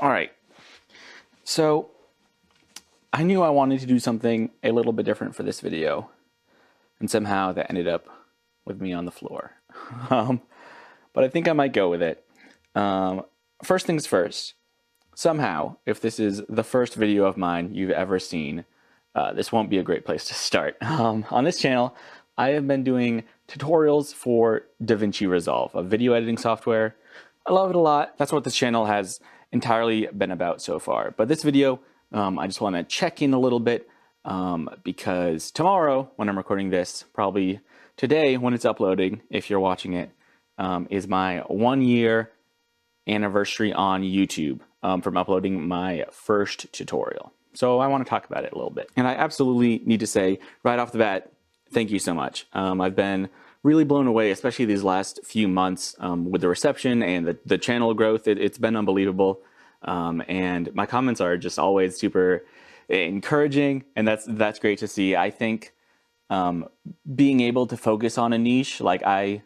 All right, so I knew I wanted to do something a little bit different for this video, and somehow that ended up with me on the floor. But I think I might go with it. First things first, somehow, if this is the first video of mine you've ever seen, this won't be a great place to start. On this channel, I have been doing tutorials for DaVinci Resolve, a video editing software. I love it a lot. That's what this channel has entirely been about so far. But this video, I just want to check in a little bit because tomorrow, when I'm recording this, probably today when it's uploading, if you're watching it, is my 1 year anniversary on YouTube from uploading my first tutorial. So I want to talk about it a little bit. And I absolutely need to say right off the bat, thank you so much. I've been really blown away, especially these last few months with the reception and the channel growth. It's been unbelievable. And my comments are just always super encouraging, and that's great to see. I think being able to focus on a niche, like I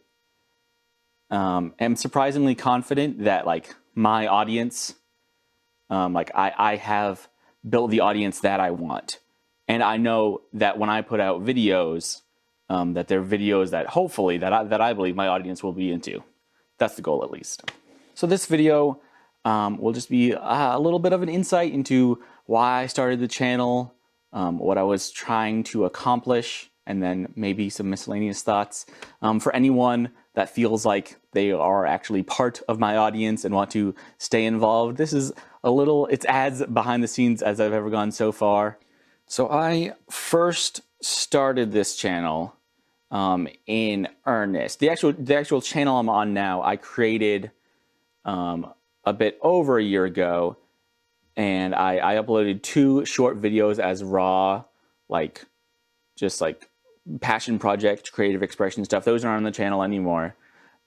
am surprisingly confident that like my audience, like I have built the audience that I want. And I know that when I put out videos, that they're videos that hopefully that I believe my audience will be into. That's the goal, at least. So this video will just be a little bit of an insight into why I started the channel, what I was trying to accomplish, and then maybe some miscellaneous thoughts. For anyone that feels like they are actually part of my audience and want to stay involved, this is it's as behind the scenes as I've ever gone so far. So I first started this channel in earnest. The actual channel I'm on now, I created a bit over a year ago, and I uploaded 2 short videos as raw, just like passion project, creative expression stuff. Those aren't on the channel anymore.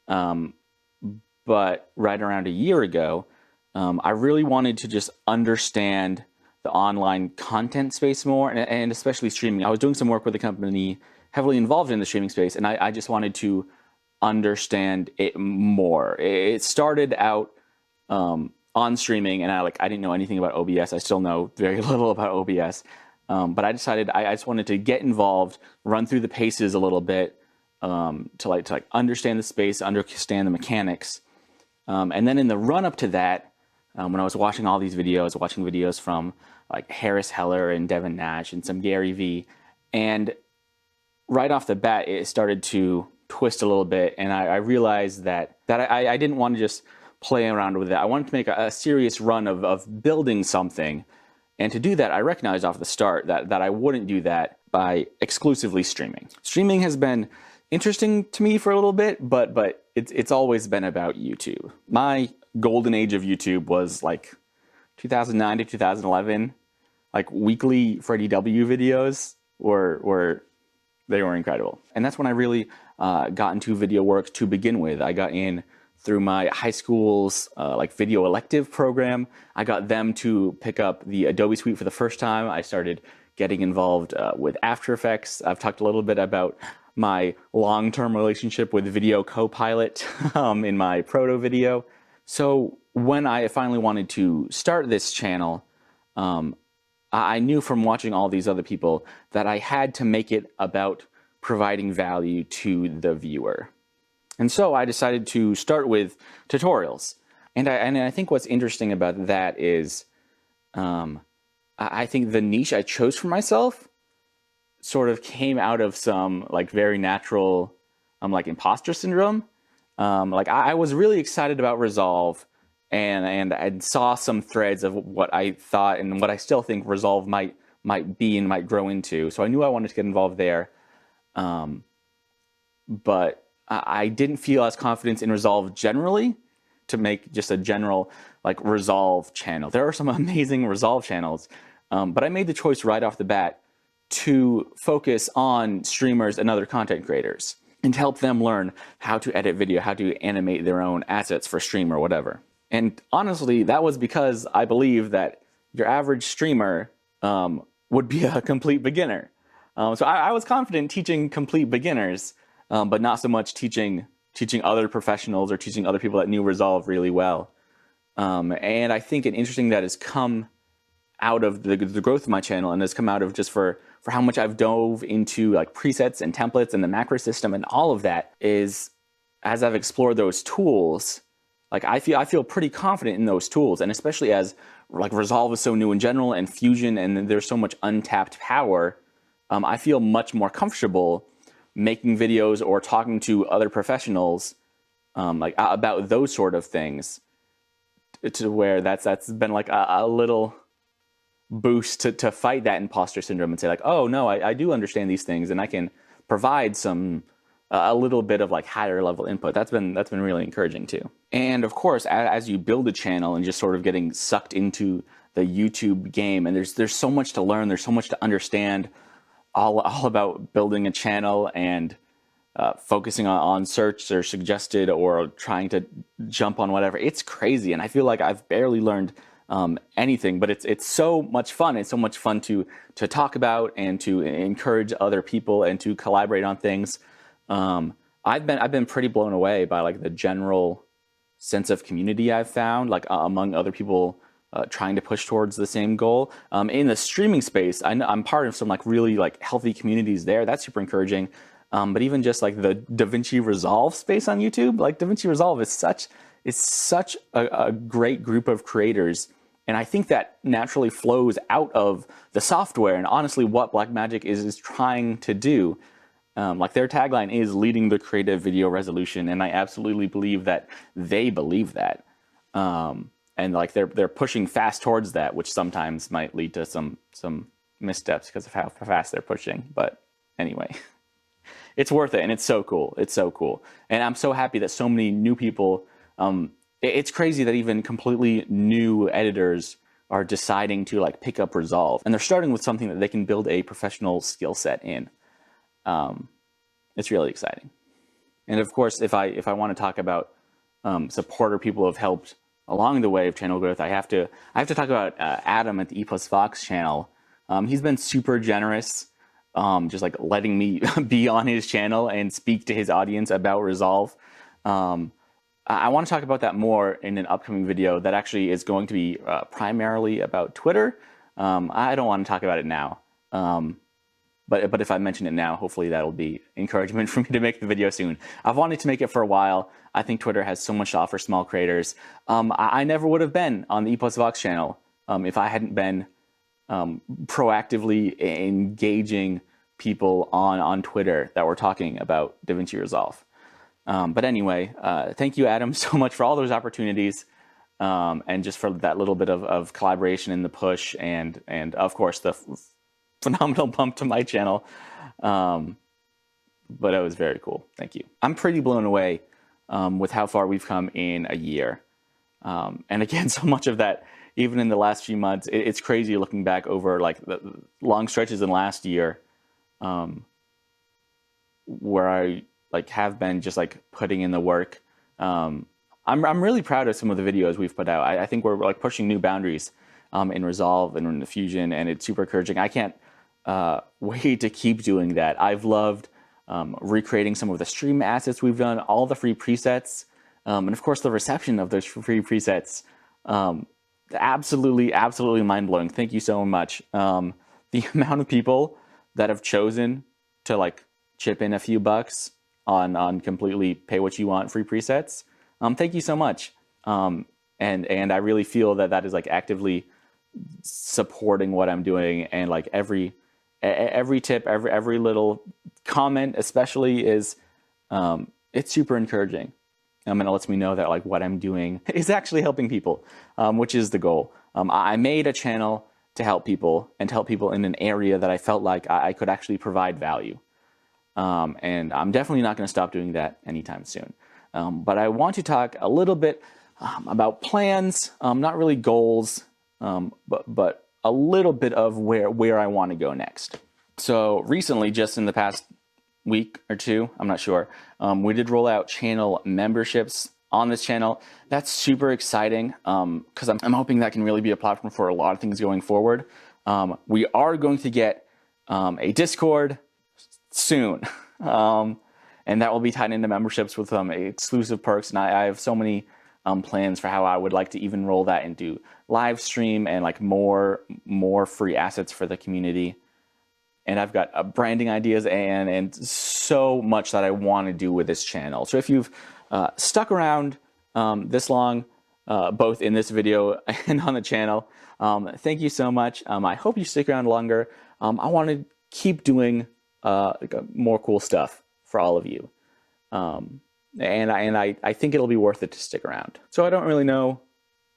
But right around a year ago, I really wanted to just understand the online content space more, and especially streaming. I was doing some work with a company heavily involved in the streaming space, and I just wanted to understand it more. It started out on streaming, and I didn't know anything about OBS. I still know very little about OBS, but I decided I just wanted to get involved, run through the paces a little bit, to understand the space, understand the mechanics, and then in the run up to that, when I was watching all these videos, watching videos from like Harris Heller and Devin Nash and some Gary Vee, and right off the bat, it started to twist a little bit, and I realized that I didn't want to just play around with it. I wanted to make a serious run of building something, and to do that, I recognized off the start that I wouldn't do that by exclusively streaming. Streaming has been interesting to me for a little bit, but it's always been about YouTube. My golden age of YouTube was like 2009 to 2011. Like weekly Freddie W videos were incredible. And that's when I really got into video work to begin with. I got in through my high school's video elective program. I got them to pick up the Adobe Suite for the first time. I started getting involved with After Effects. I've talked a little bit about my long-term relationship with Video Copilot in my proto video. So when I finally wanted to start this channel, I knew from watching all these other people that I had to make it about providing value to the viewer. And so I decided to start with tutorials. And I think what's interesting about that is I think the niche I chose for myself sort of came out of some very natural imposter syndrome. I was really excited about Resolve, and I saw some threads of what I thought and what I still think Resolve might be and might grow into. So I knew I wanted to get involved there, but I didn't feel as confident in Resolve generally to make just a general Resolve channel. There are some amazing Resolve channels, but I made the choice right off the bat to focus on streamers and other content creators and help them learn how to edit video, how to animate their own assets for stream or whatever. And honestly, that was because I believe that your average streamer would be a complete beginner. So I was confident teaching complete beginners, but not so much teaching other professionals or teaching other people that knew Resolve really well. And I think an interesting that has come out of the growth of my channel and has come out of just for how much I've dove into like presets and templates and the macro system and all of that is, as I've explored those tools, like I feel pretty confident in those tools, and especially as like Resolve is so new in general and Fusion and there's so much untapped power, I feel much more comfortable making videos or talking to other professionals like about those sort of things, to where that's been like a little boost to fight that imposter syndrome and say like, oh no, I do understand these things and I can provide some a little bit of like higher level input. That's been really encouraging too. And of course, as you build a channel and just sort of getting sucked into the YouTube game, and there's so much to learn, there's so much to understand, all about building a channel and focusing on search or suggested or trying to jump on whatever. It's crazy, and I feel like I've barely learned anything, but it's so much fun. It's so much fun to talk about and to encourage other people and to collaborate on things. I've been pretty blown away by like the general sense of community I've found, like among other people trying to push towards the same goal. In the streaming space, I'm part of some like really like healthy communities there. That's super encouraging. But even just like the DaVinci Resolve space on YouTube, like DaVinci Resolve is such a great group of creators. And I think that naturally flows out of the software and honestly what Blackmagic is trying to do. Like their tagline is leading the creative video resolution, and I absolutely believe that they believe that. And like they're pushing fast towards that, which sometimes might lead to some missteps because of how fast they're pushing. But anyway, it's worth it, and it's so cool. It's so cool. And I'm so happy that so many new people, it's crazy that even completely new editors are deciding to like pick up Resolve, and they're starting with something that they can build a professional skill set in. It's really exciting. And of course, if I want to talk about support or people who have helped along the way of channel growth, I have to talk about Adam at the E+Vox channel. He's been super generous, just like letting me be on his channel and speak to his audience about Resolve. I want to talk about that more in an upcoming video that actually is going to be primarily about Twitter. I don't want to talk about it now. But if I mention it now, hopefully that'll be encouragement for me to make the video soon. I've wanted to make it for a while. I think Twitter has so much to offer small creators. I never would have been on the E+Vox channel if I hadn't been proactively engaging people on Twitter that were talking about DaVinci Resolve. But anyway, thank you, Adam, so much for all those opportunities and just for that little bit of collaboration in the push and of course the phenomenal bump to my channel. But it was very cool. Thank you. I'm pretty blown away with how far we've come in a year. And again, so much of that, even in the last few months, it's crazy looking back over like the long stretches in last year where I like have been just like putting in the work. I'm really proud of some of the videos we've put out. I think we're like pushing new boundaries in Resolve and in the Fusion, and it's super encouraging. I can't wait to keep doing that. I've loved recreating some of the stream assets we've done, all the free presets, and of course the reception of those free presets. Absolutely mind-blowing. Thank you so much. The amount of people that have chosen to like chip in a few bucks on completely pay what you want free presets. Thank you so much. And I really feel that is like actively supporting what I'm doing, and like every tip, every little comment especially is it's super encouraging. And it lets me know that like what I'm doing is actually helping people, which is the goal. I made a channel to help people and to help people in an area that I felt like I could actually provide value. And I'm definitely not going to stop doing that anytime soon. But I want to talk a little bit about plans, not really goals, but a little bit of where I want to go next. So recently, just in the past week or two, I'm not sure, we did roll out channel memberships on this channel. That's super exciting because I'm hoping that can really be a platform for a lot of things going forward. We are going to get a Discord soon, and that will be tied into memberships with exclusive perks. And I have so many plans for how I would like to even roll that into live stream and like more free assets for the community. And I've got branding ideas and so much that I want to do with this channel. So if you've stuck around this long, both in this video and on the channel, thank you so much. I hope you stick around longer. I want to keep doing more cool stuff for all of you. And I think it'll be worth it to stick around. So I don't really know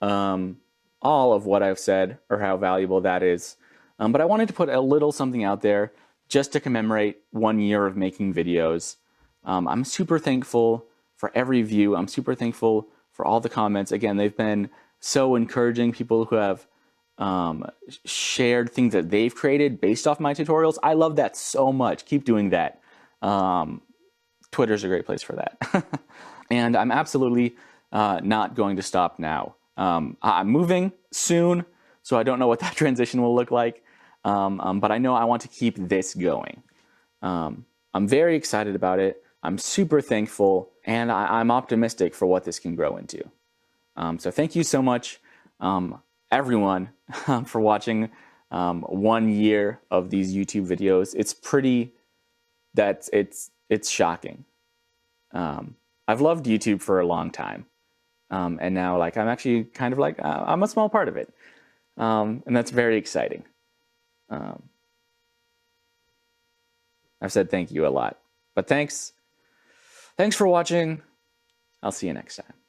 all of what I've said or how valuable that is. But I wanted to put a little something out there just to commemorate 1 year of making videos. I'm super thankful for every view. I'm super thankful for all the comments. Again, they've been so encouraging. People who have shared things that they've created based off my tutorials. I love that so much. Keep doing that. Twitter's a great place for that. And I'm absolutely not going to stop now. I'm moving soon, so I don't know what that transition will look like. But I know I want to keep this going. I'm very excited about it. I'm super thankful, and I'm optimistic for what this can grow into. So thank you so much, everyone, for watching 1 year of these YouTube videos. It's shocking. I've loved YouTube for a long time, and now like I'm actually kind of like I'm a small part of it, and that's very exciting. I've said thank you a lot, but thanks for watching. I'll see you next time.